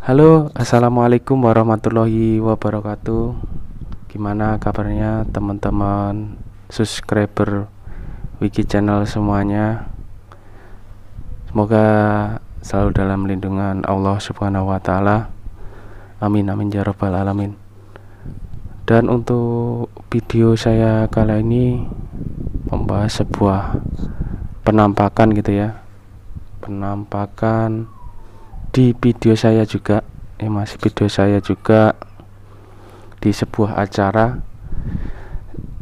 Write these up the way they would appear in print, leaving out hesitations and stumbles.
Halo, assalamualaikum warahmatullahi wabarakatuh. Gimana kabarnya teman-teman subscriber Wiki Channel semuanya? Semoga selalu dalam lindungan Allah Subhanahu wa Ta'ala. Amin, amin ya Rabbal alamin. Dan untuk video saya kali ini membahas sebuah penampakan gitu ya. Penampakan di video saya juga, masih video saya juga di sebuah acara.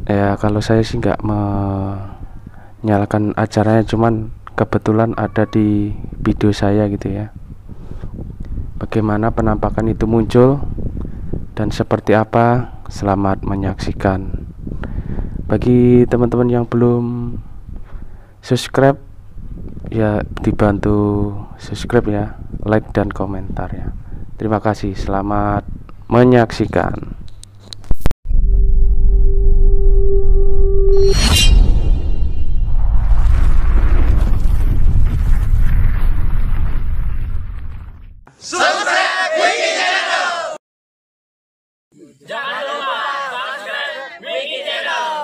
Ya kalau saya sih nggak menyalakan acaranya, cuman kebetulan ada di video saya gitu ya. Bagaimana penampakan itu muncul dan seperti apa, selamat menyaksikan. Bagi teman-teman yang belum subscribe, ya dibantu subscribe ya, like dan komentar ya. Terima kasih, selamat menyaksikan. Subscribe Wiki Channel. Jangan lupa subscribe Wiki Channel.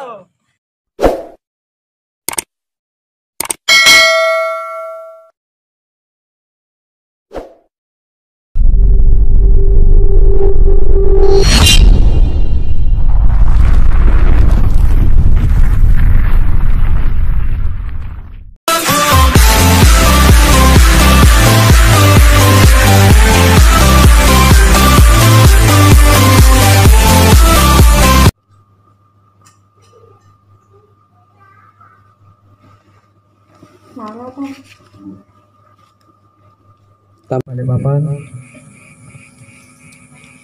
Balikpapan,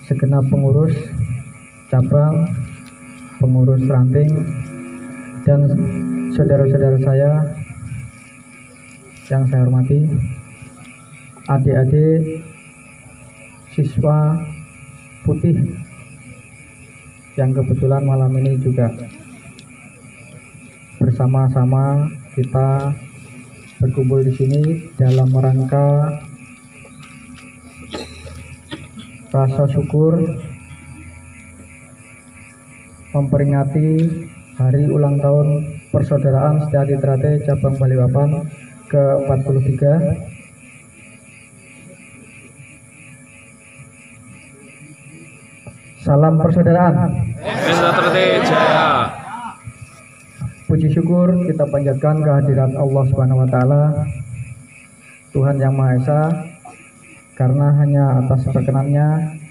segenap pengurus cabang, pengurus ranting, dan saudara-saudara saya yang saya hormati, adik-adik siswa putih yang kebetulan malam ini juga bersama-sama kita berkumpul di sini dalam rangka rasa syukur memperingati hari ulang tahun Persaudaraan Setia Trate Cabang Balikpapan ke-43. Salam persaudaraan. Puji syukur kita panjatkan kehadirat Allah Subhanahu wa Ta'ala, Tuhan Yang Maha Esa, karena hanya atas perkenannya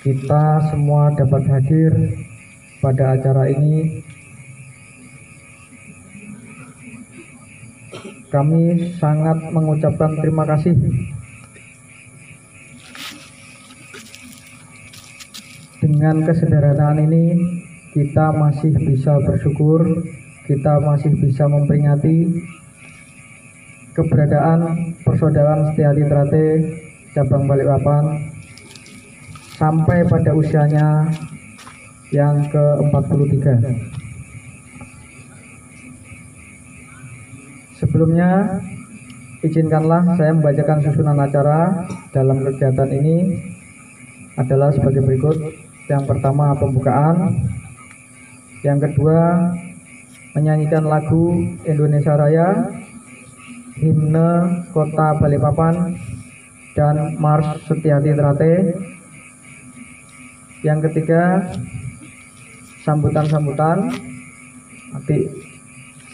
kita semua dapat hadir pada acara ini. Kami sangat mengucapkan terima kasih dengan kesederhanaan ini. Kita masih bisa bersyukur, kita masih bisa memperingati keberadaan Persaudaraan Setia Trate Cabang Balikpapan sampai pada usianya yang ke-43. Sebelumnya, izinkanlah saya membacakan susunan acara dalam kegiatan ini adalah sebagai berikut. Yang pertama, pembukaan. Yang kedua, menyanyikan lagu Indonesia Raya, himne Kota Balikpapan, dan Mars Setia Trate. Yang ketiga, sambutan-sambutan. Nanti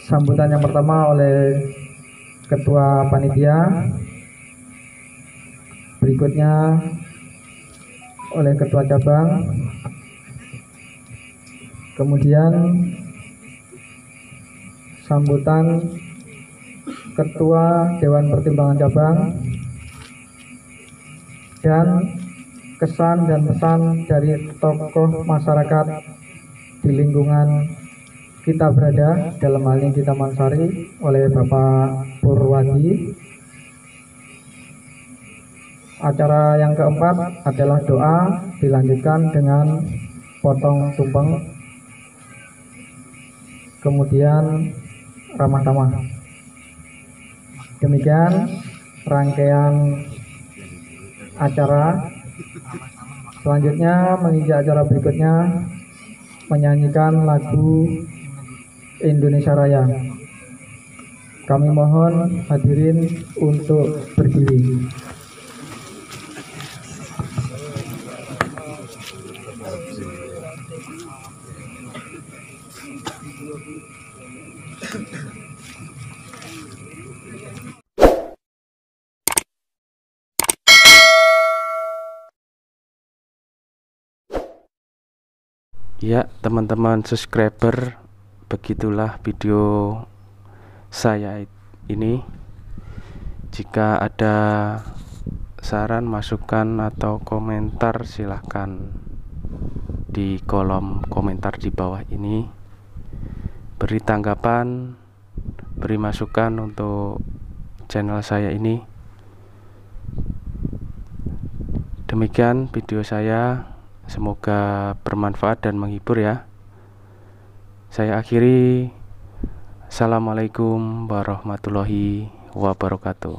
sambutan yang pertama oleh Ketua Panitia, berikutnya oleh Ketua Cabang, kemudian sambutan Ketua Dewan Pertimbangan Cabang, dan kesan dan pesan dari tokoh masyarakat di lingkungan kita berada, dalam hal ini di Taman Sari, oleh Bapak Purwadi. Acara yang keempat adalah doa, dilanjutkan dengan potong tumpeng, kemudian ramah tamah. Demikian rangkaian acara Selanjutnya menginjak acara berikutnya menyanyikan lagu Indonesia Raya. Kami mohon hadirin untuk berdiri. Ya, teman-teman subscriber, begitulah video saya ini. Jika ada saran, masukan, atau komentar, silahkan di kolom komentar di bawah ini. Beri tanggapan, beri masukan untuk channel saya ini. Demikian video saya. Semoga bermanfaat dan menghibur ya. Saya akhiri. Assalamualaikum warahmatullahi wabarakatuh.